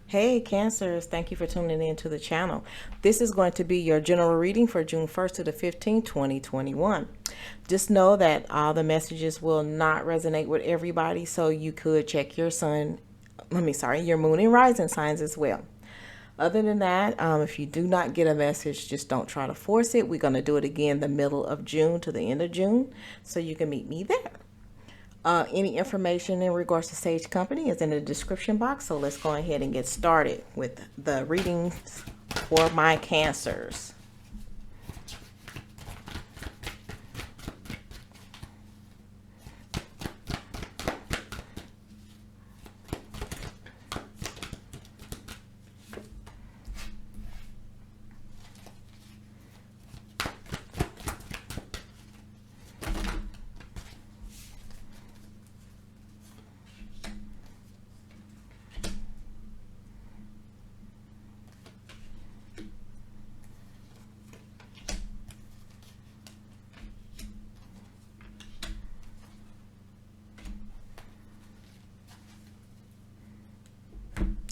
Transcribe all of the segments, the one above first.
Hey Cancers, thank you for tuning in to the channel. This is going to be your general reading for June 1st to the 15th, 2021. Just know that all the messages will not resonate with everybody, so you could check your your moon and rising signs as well. Other than that, if you do not get a message, just don't try to force it. We're going to do it again the middle of June to the end of June, so you can meet me there. Any information in regards to Sage Company is in the description box. So let's go ahead and get started with the readings for my Cancers.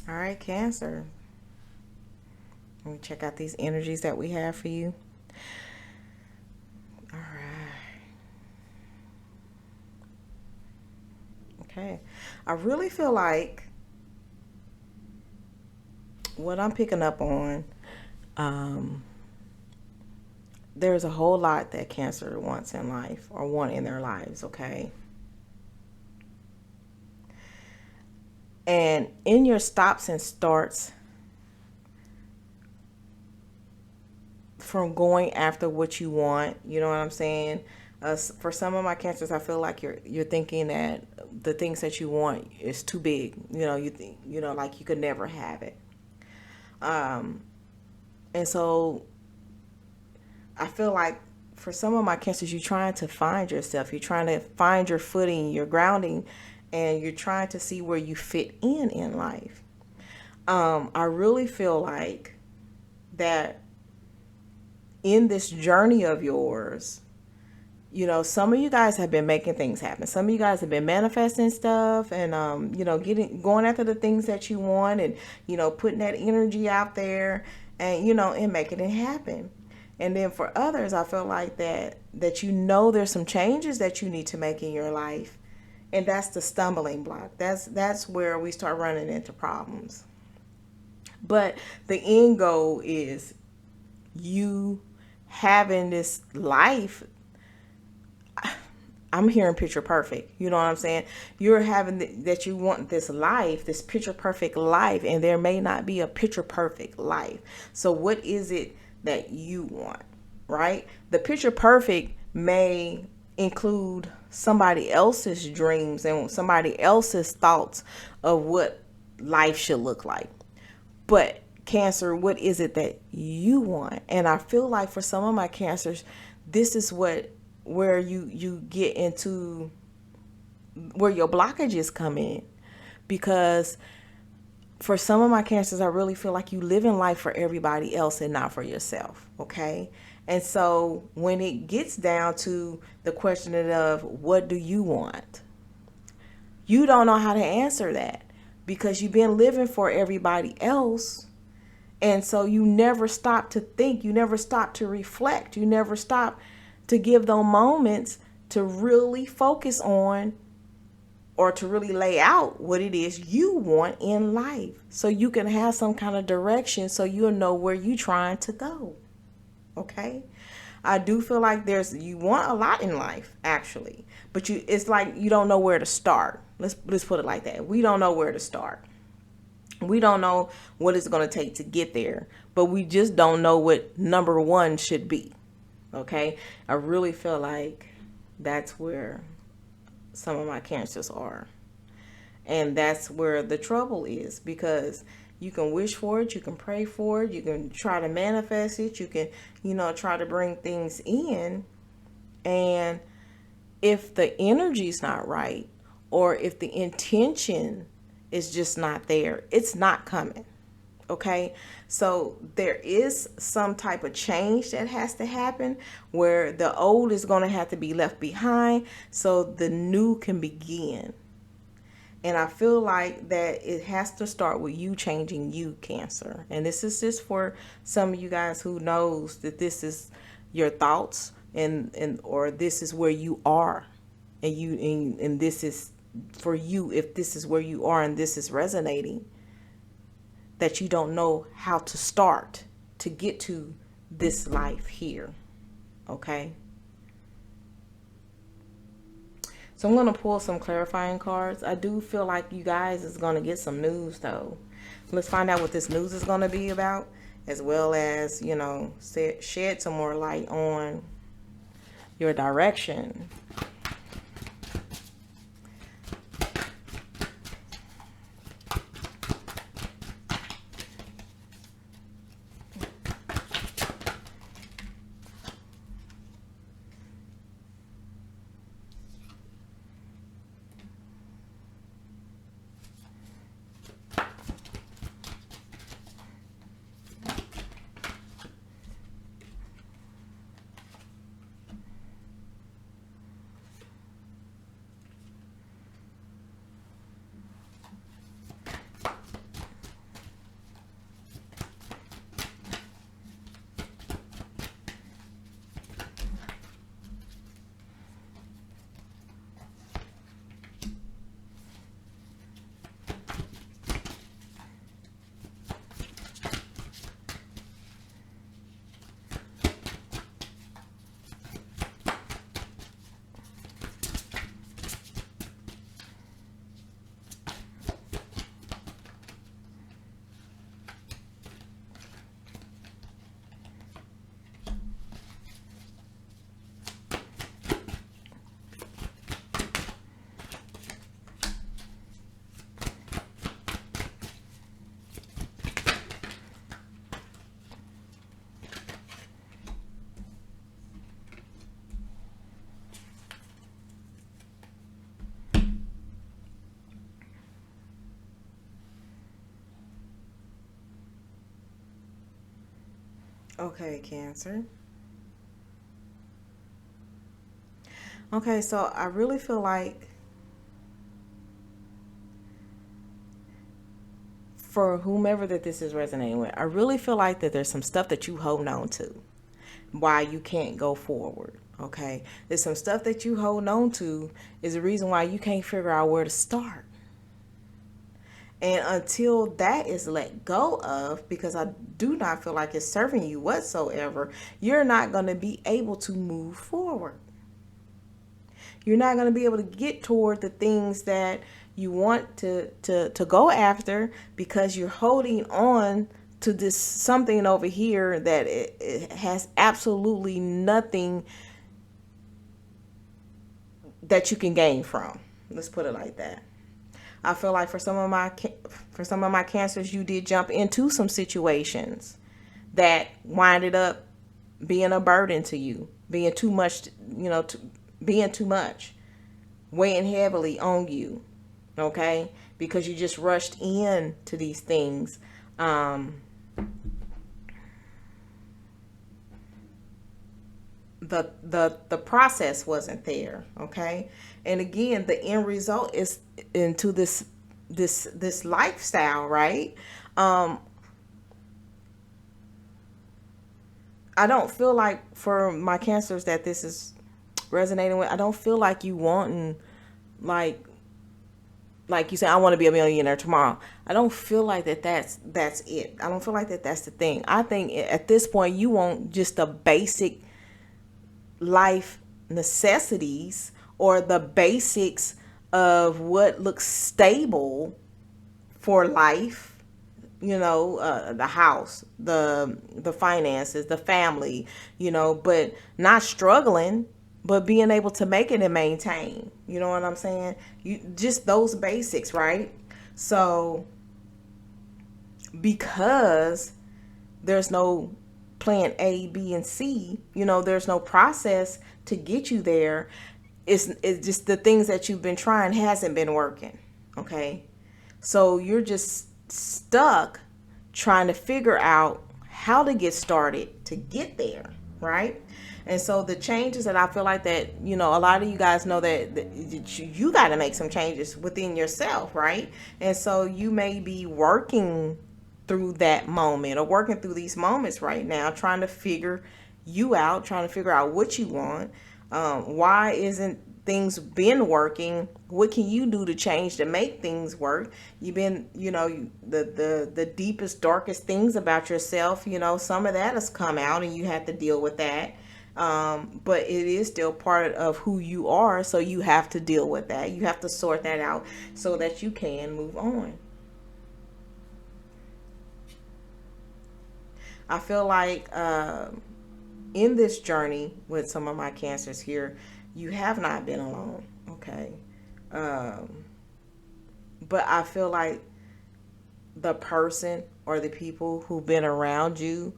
All right, Cancer. Let me check out these energies that we have for you. All right. Okay. I really feel like what I'm picking up on, there's a whole lot that Cancer wants in life or want in their lives, okay? And in your stops and starts from going after what you want, you know what I'm saying? For some of my Cancers, I feel like you're thinking that the things that you want is too big. You know, you think, like you could never have it. And so I feel like for some of my Cancers, you're trying to find yourself. You're trying to find your footing, your grounding, and you're trying to see where you fit in life. I really feel like that in this journey of yours, some of you guys have been making things happen. Some of you guys have been manifesting stuff and, going after the things that you want and, putting that energy out there and, and making it happen. And then for others, I feel like that there's some changes that you need to make in your life. And that's the stumbling block. That's where we start running into problems. But the end goal is you having this life. I'm hearing picture perfect. You know what I'm saying? You're having that you want this life, this picture perfect life, and there may not be a picture perfect life. So what is it that you want, right? The picture perfect may include somebody else's dreams and somebody else's thoughts of what life should look like. But Cancer, what is it that you want? And I feel like for some of my Cancers, this is where you get into where your blockages come in. Because for some of my Cancers, I really feel like you live in life for everybody else and not for yourself, okay? And so when it gets down to the question of what do you want, you don't know how to answer that because you've been living for everybody else. And so you never stop to think, you never stop to reflect, you never stop to give those moments to really focus on or to really lay out what it is you want in life so you can have some kind of direction so you'll know where you're trying to go. Okay? I do feel like you want a lot in life actually, but it's like you don't know where to start. Let's put it like that. We don't know where to start. We don't know what it's going to take to get there, but we just don't know what number one should be. Okay? I really feel like that's where some of my Cancers are. And that's where the trouble is, because you can wish for it, you can pray for it, you can try to manifest it, you can, try to bring things in. And if the energy's not right, or if the intention is just not there, it's not coming. Okay, so there is some type of change that has to happen where the old is going to have to be left behind so the new can begin. And I feel like that it has to start with you changing you, Cancer. And this is just for some of you guys who knows that this is your thoughts, and or this is where you are, and this is for you. If this is where you are and this is resonating, that you don't know how to start to get to this life here. Okay. So I'm going to pull some clarifying cards. I do feel like you guys is going to get some news though. Let's find out what this news is going to be about, as well as, you know, shed some more light on your direction. Okay, Cancer. Okay, so I really feel like for whomever that this is resonating with, I really feel like that there's some stuff that you hold on to why you can't go forward. Okay, there's some stuff that you hold on to is the reason why you can't figure out where to start. And until that is let go of, because I do not feel like it's serving you whatsoever, you're not going to be able to move forward. You're not going to be able to get toward the things that you want to go after, because you're holding on to this something over here that it has absolutely nothing that you can gain from. Let's put it like that. I feel like for some of my cancers, you did jump into some situations that winded up being a burden to you, being too much, being too much, weighing heavily on you. Okay, because you just rushed into these things. The process wasn't there. Okay, and again, the end result is into this lifestyle, right? I don't feel like for my cancers that this is resonating with, I don't feel like you wanting, like you say, I want to be a millionaire tomorrow. I don't feel like that's it. I don't feel like that's the thing. I think at this point you want just the basic life necessities, or the basics of what looks stable for life. The house, the finances, the family, but not struggling, but being able to make it and maintain. You know what I'm saying? You just those basics, right? So because there's no plan A, B, and C, there's no process to get you there. It's just the things that you've been trying hasn't been working. Okay. So you're just stuck trying to figure out how to get started to get there. Right. And so the changes that I feel like that, you know, a lot of you guys know that you got to make some changes within yourself, right? And so you may be working through that moment or working through these moments right now, trying to figure you out, trying to figure out what you want. Why isn't things been working? What can you do to change to make things work? You've been, you know, the deepest, darkest things about yourself, you know, some of that has come out and you have to deal with that. But it is still part of who you are, so you have to deal with that. You have to sort that out so that you can move on. I feel like in this journey with some of my cancers here, you have not been alone, okay? But I feel like the person or the people who've been around you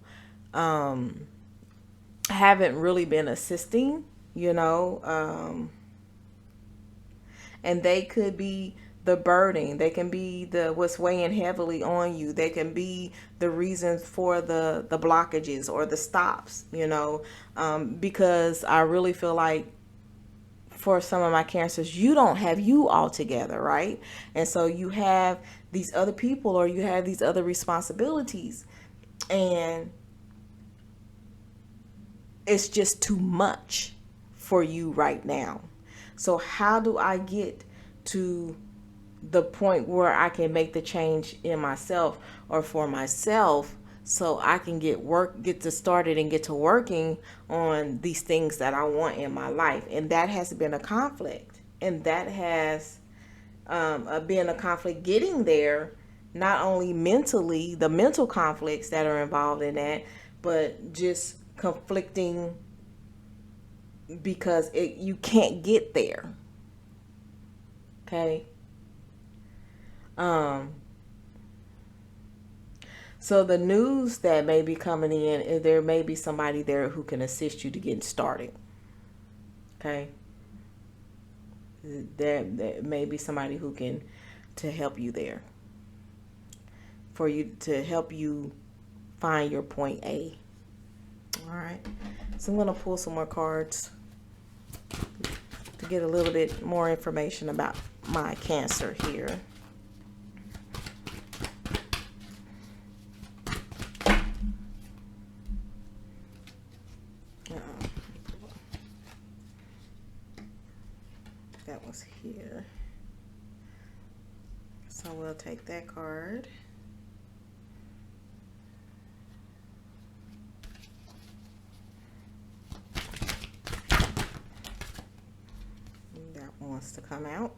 haven't really been assisting, you know, and they could be the burden. They can be the what's weighing heavily on you. They can be the reasons for the blockages or the stops, you know, because I really feel like for some of my cancers, you don't have you all together, right? And so you have these other people or you have these other responsibilities, and it's just too much for you right now. So how do I get to the point where I can make the change in myself or for myself so I can get to started and get to working on these things that I want in my life? And that has been a conflict, and that has been a conflict getting there, not only mentally, the mental conflicts that are involved in that, but just conflicting because you can't get there. Okay. So the news that may be coming in is there may be somebody there who can assist you to get started. Okay. There may be somebody who can to help you there, for you to help you find your point A. All right. So I'm going to pull some more cards to get a little bit more information about my Cancer here. That was here. So we'll take that card. That wants to come out.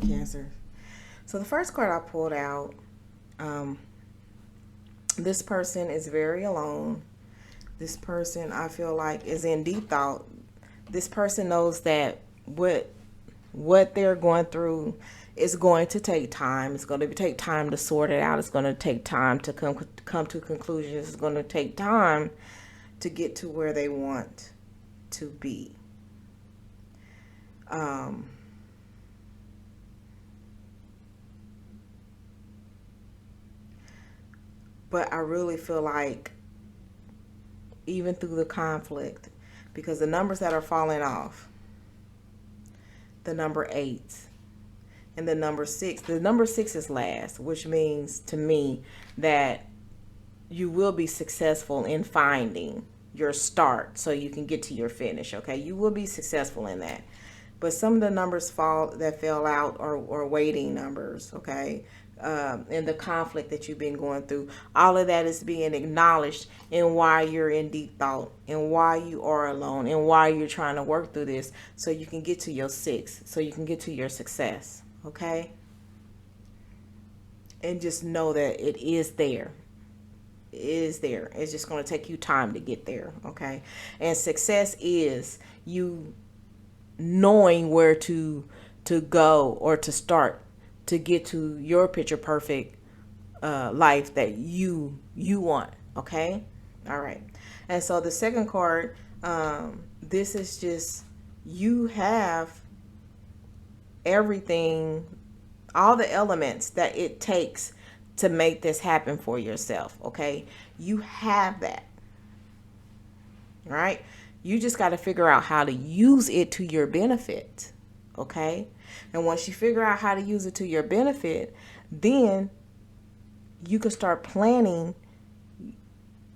Cancer. So the first card I pulled out, this person is very alone. This person, I feel like, is in deep thought. This person knows that what they're going through is going to take time. It's going to take time to sort it out. It's going to take time to come to conclusions. It's going to take time to get to where they want to be. But I really feel like even through the conflict, because the numbers that are falling off, the number 8 and the number 6, the number 6 is last, which means to me that you will be successful in finding your start so you can get to your finish. Okay, you will be successful in that. But some of the numbers that fell out are waiting numbers. Okay. And the conflict that you've been going through, all of that is being acknowledged in why you're in deep thought and why you are alone and why you're trying to work through this so you can get to your 6, so you can get to your success. Okay. And just know that it is there. is there. It's just going to take you time to get there. Okay. And success is you knowing where to go or to start to get to your picture perfect life that you want. Okay. All right. And so the second card, this is just, you have everything, all the elements that it takes to make this happen for yourself. Okay. You have that. All right. You just got to figure out how to use it to your benefit. Okay. And once you figure out how to use it to your benefit, then you can start planning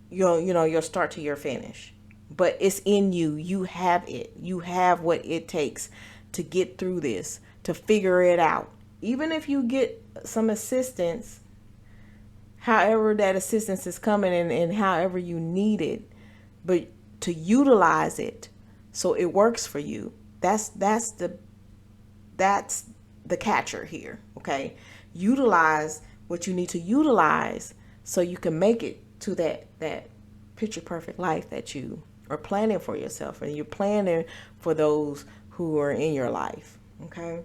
your start to your finish. But it's in you. You have it. You have what it takes to get through this, to figure it out. Even if you get some assistance, however that assistance is coming and however you need it, but to utilize it so it works for you. That's the catcher here. Okay. Utilize what you need to utilize so you can make it to that picture perfect life that you are planning for yourself, and you're planning for those who are in your life. Okay.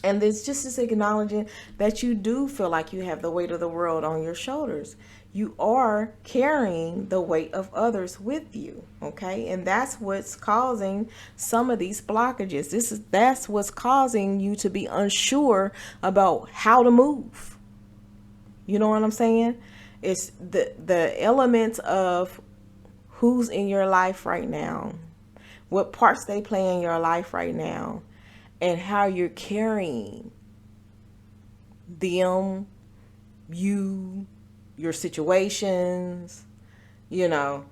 And it's just this acknowledging that you do feel like you have the weight of the world on your shoulders. You are carrying the weight of others with you. Okay. And that's what's causing some of these blockages. That's what's causing you to be unsure about how to move. You know what I'm saying? It's the elements of who's in your life right now, what parts they play in your life right now, and how you're carrying them, your situations, your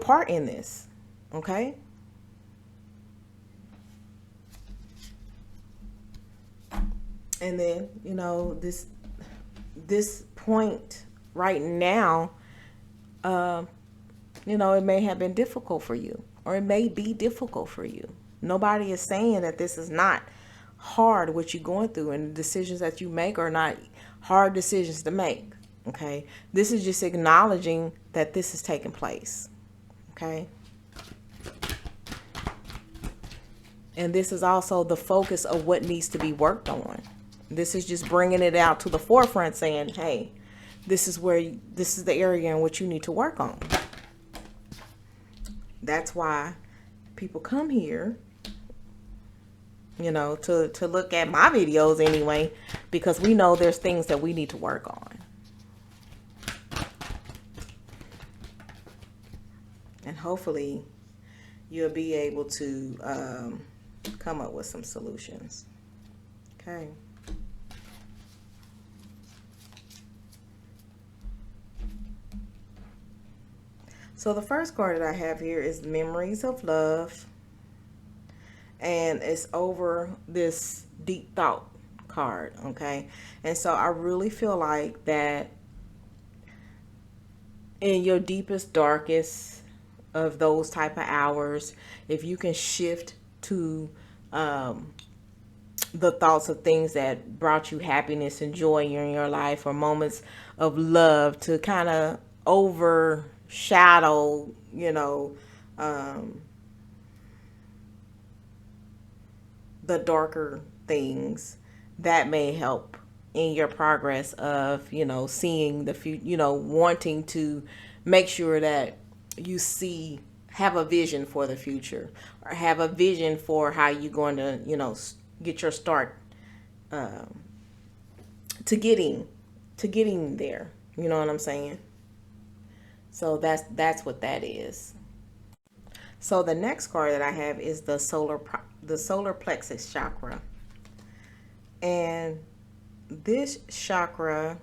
part in this. Okay. And then, this point right now, it may have been difficult for you, or it may be difficult for you. Nobody is saying that this is not hard, what you're going through, and the decisions that you make are not hard decisions to make. Okay. This is just acknowledging that this is taking place. Okay. And this is also the focus of what needs to be worked on. This is just bringing it out to the forefront, saying, hey, this is the area in which you need to work on. That's why people come here, to look at my videos anyway, because we know there's things that we need to work on. And hopefully you'll be able to come up with some solutions. Okay. So the first card that I have here is Memories of Love. And it's over this deep thought card. Okay. And so I really feel like that in your deepest, darkest of those type of hours, if you can shift to the thoughts of things that brought you happiness and joy in your life, or moments of love to kind of overshadow, the darker things, that may help in your progress of, seeing the future, wanting to make sure that you have a vision for the future, or have a vision for how you're going to, get your start to getting there. You know what I'm saying? So that's what that is. So the next card that I have is the solar plexus chakra. And this chakra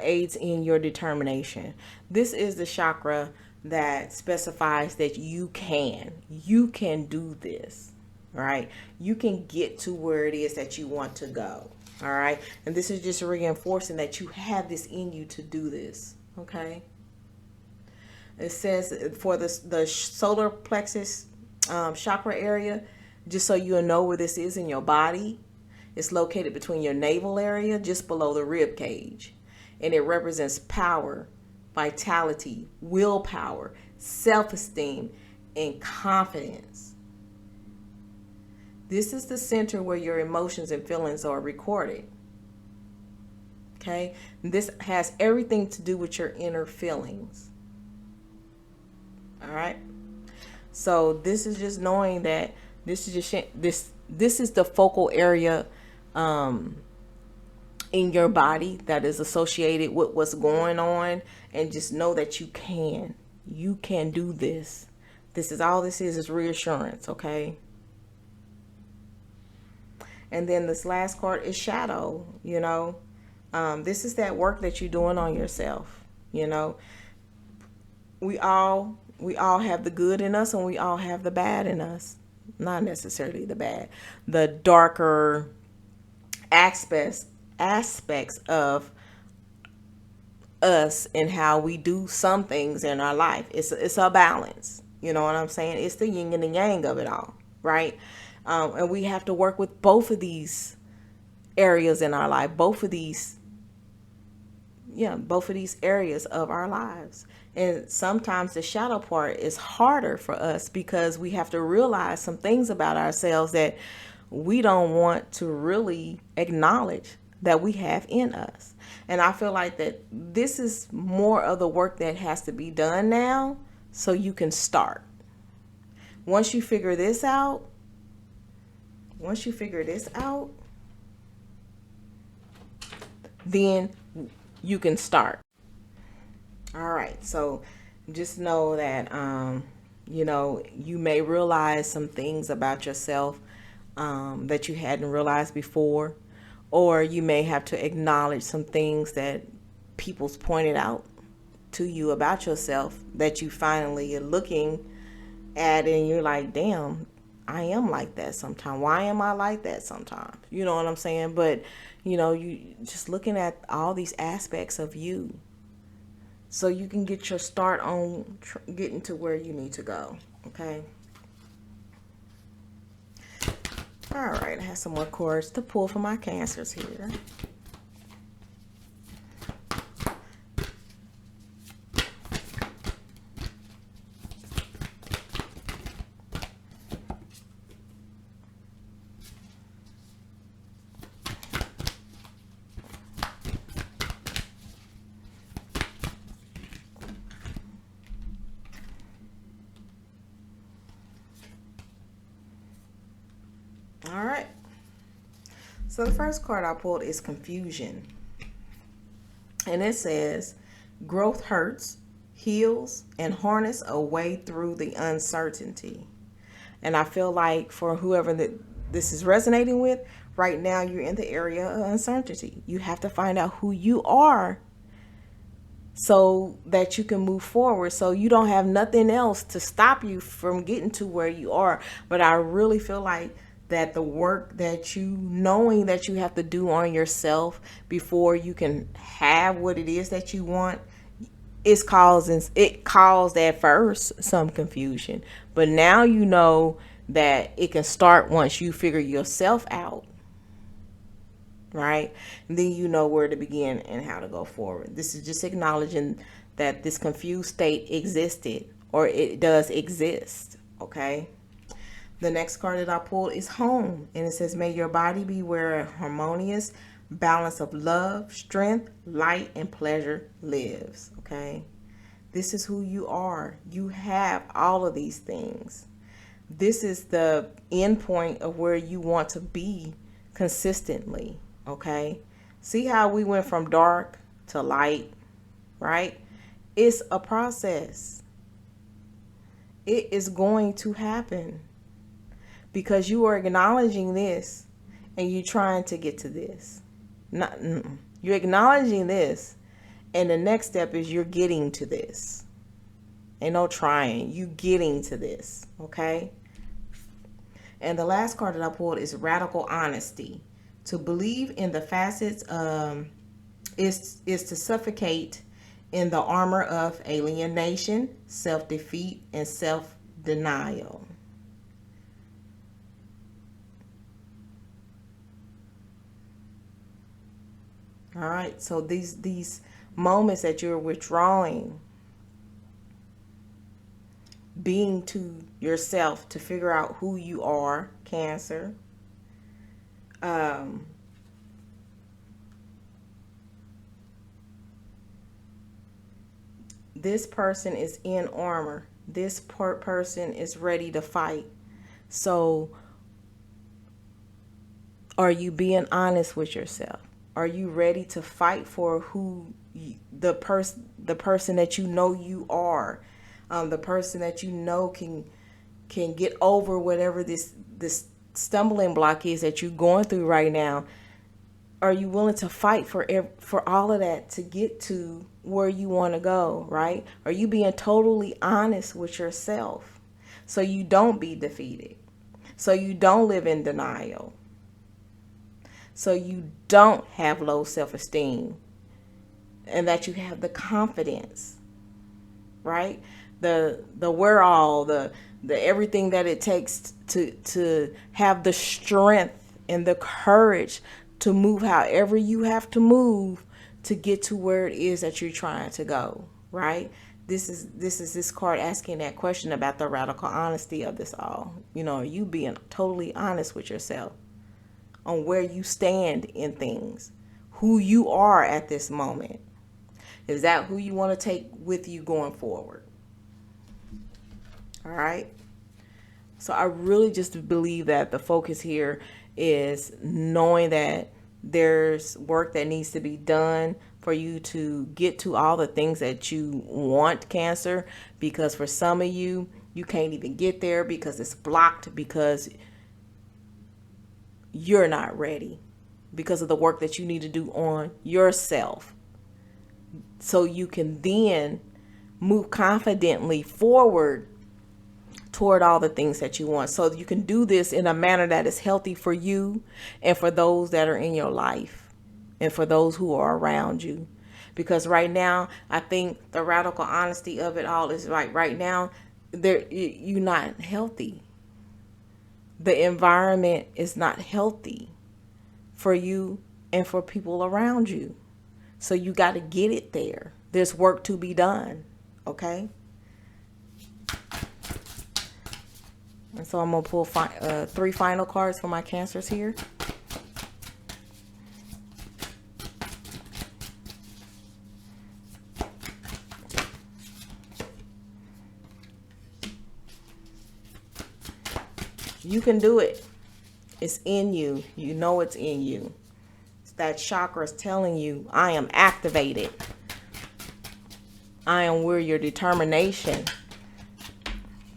aids in your determination. This is the chakra that specifies that you can do this. All right. You can get to where it is that you want to go. All right. And this is just reinforcing that you have this in you to do this. Okay. It says for the solar plexus chakra area, just so you'll know where this is in your body. It's located between your navel area, just below the rib cage. And it represents power, vitality, willpower, self-esteem, and confidence. This is the center where your emotions and feelings are recorded. Okay? This has everything to do with your inner feelings. All right? So this is just knowing that this is the focal area in your body that is associated with what's going on, and just know that you can do this. This is reassurance. Okay? And then this last card is shadow. This is that work that you're doing on yourself. We all have the good in us, and we all have the bad in us. Not necessarily the bad, the darker aspects of us and how we do some things in our life. It's a balance. You know what I'm saying? It's the yin and the yang of it all, right? And we have to work with both of these areas in our life, both of these areas of our lives. And sometimes the shadow part is harder for us because we have to realize some things about ourselves that we don't want to really acknowledge that we have in us. And I feel like that this is more of the work that has to be done now, so you can start. Once you figure this out, then you can start. All right. So just know that, you may realize some things about yourself that you hadn't realized before, or you may have to acknowledge some things that people's pointed out to you about yourself that you finally are looking at, and you're like, damn, I am like that sometimes. Why am I like that sometimes? You know what I'm saying? But, you just looking at all these aspects of you so you can get your start on getting to where you need to go. Okay. All right. I have some more cards to pull for my Cancers here. All right. So the first card I pulled is confusion. And it says, growth hurts, heals, and harness a way through the uncertainty. And I feel like for whoever this is resonating with, right now you're in the area of uncertainty. You have to find out who you are so that you can move forward, so you don't have nothing else to stop you from getting to where you are. But I really feel like that the work that knowing that you have to do on yourself before you can have what it is that you want, it caused at first some confusion, but now you know that it can start once you figure yourself out, right? And then you know where to begin and how to go forward. This is just acknowledging that this confused state existed, or it does exist. Okay. The next card that I pulled is home, and it says, may your body be where a harmonious balance of love, strength, light, and pleasure lives. Okay. This is who you are. You have all of these things. This is the end point of where you want to be consistently. Okay. See how we went from dark to light, right? It's a process. It is going to happen because you are acknowledging this and you're trying to get to this. You're acknowledging this, and the next step is you're getting to this. Ain't no trying. You getting to this. Okay. And the last card that I pulled is radical honesty. To believe in the facets is to suffocate in the armor of alienation, self-defeat, and self-denial. All right. So these moments that you're withdrawing, being to yourself to figure out who you are, Cancer. This person is in armor. This person is ready to fight. So are you being honest with yourself? Are you ready to fight for who the person that you know you are, the person that you know can get over whatever this stumbling block is that you're going through right now? Are you willing to fight for all of that to get to where you want to go, right? Are you being totally honest with yourself so you don't be defeated, so you don't live in denial, so you don't have low self-esteem, and that you have the confidence, right? The where all the everything that it takes to have the strength and the courage to move however you have to move to get to where it is that you're trying to go, right? This is this card asking that question about the radical honesty of this all. You know, are you being totally honest with yourself on where you stand in things, who you are at this moment? Is that who you want to take with you going forward? All right. So I really just believe that the focus here is knowing that there's work that needs to be done for you to get to all the things that you want, Cancer, because for some of you, you can't even get there because it's blocked, because you're not ready, because of the work that you need to do on yourself, so you can then move confidently forward toward all the things that you want. So you can do this in a manner that is healthy for you and for those that are in your life and for those who are around you. Because right now, I think the radical honesty of it all is right now, you're not healthy. The environment is not healthy for you and for people around you. So you got to get it there. There's work to be done. Okay? And so I'm going to pull 3 final cards for my Cancers here. You can do it. It's in you. You know it's in you. It's that chakra is telling you, I am activated. I am where your determination,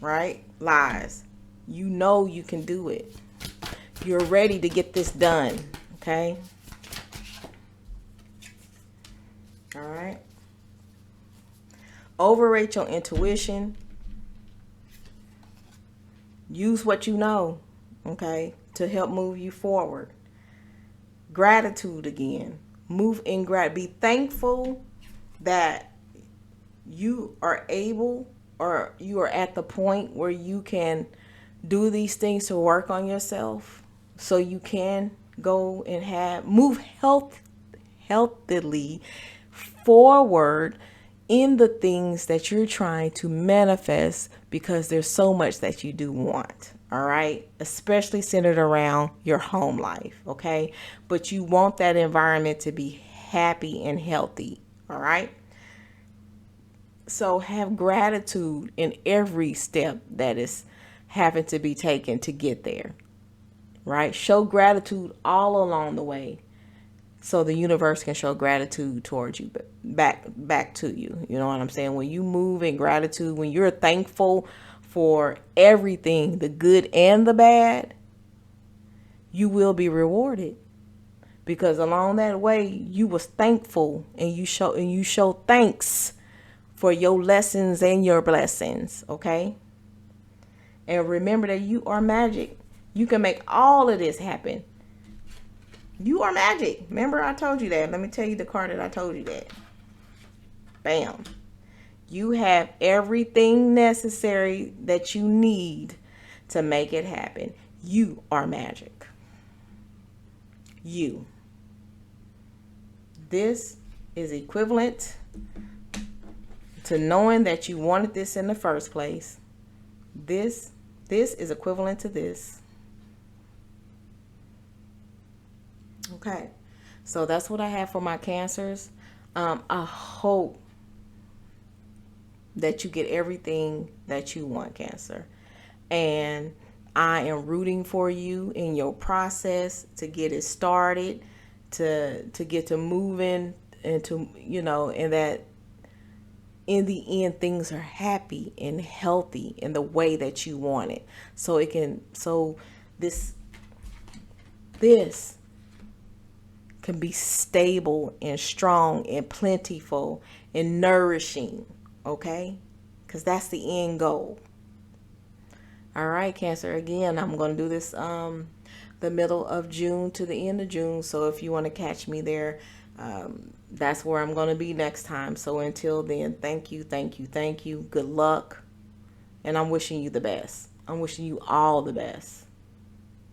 right, lies. You know you can do it. You're ready to get this done. Okay? All right. Overrate your intuition. Use what you know, okay, to help move you forward. Gratitude again. Move in gratitude. Be thankful that you are able, or you are at the point where you can do these things to work on yourself, so you can go and move healthily forward in the things that you're trying to manifest, because there's so much that you do want. All right, especially centered around your home life. Okay, but you want that environment to be happy and healthy. All right. So have gratitude in every step that is having to be taken to get there, right? Show gratitude all along the way, so the universe can show gratitude towards you, back to you. You know what I'm saying? When you move in gratitude, when you're thankful for everything, the good and the bad, you will be rewarded, because along that way you was thankful, and you show thanks for your lessons and your blessings. Okay? And remember that you are magic. You can make all of this happen. You are magic. Remember, I told you that. Let me tell you the card that I told you that. Bam. You have everything necessary that you need to make it happen. You are magic. You. This is equivalent to knowing that you wanted this in the first place. This is equivalent to this. Okay, so that's what I have for my Cancers. I hope that you get everything that you want, Cancer. And I am rooting for you in your process to get it started, to get to moving, and to, and that in the end things are happy and healthy in the way that you want it. So this can be stable and strong and plentiful and nourishing, okay? Because that's the end goal. All right, Cancer, again, I'm going to do this the middle of June to the end of June. So if you want to catch me there, that's where I'm going to be next time. So until then, thank you, thank you, thank you. Good luck. And I'm wishing you the best. I'm wishing you all the best.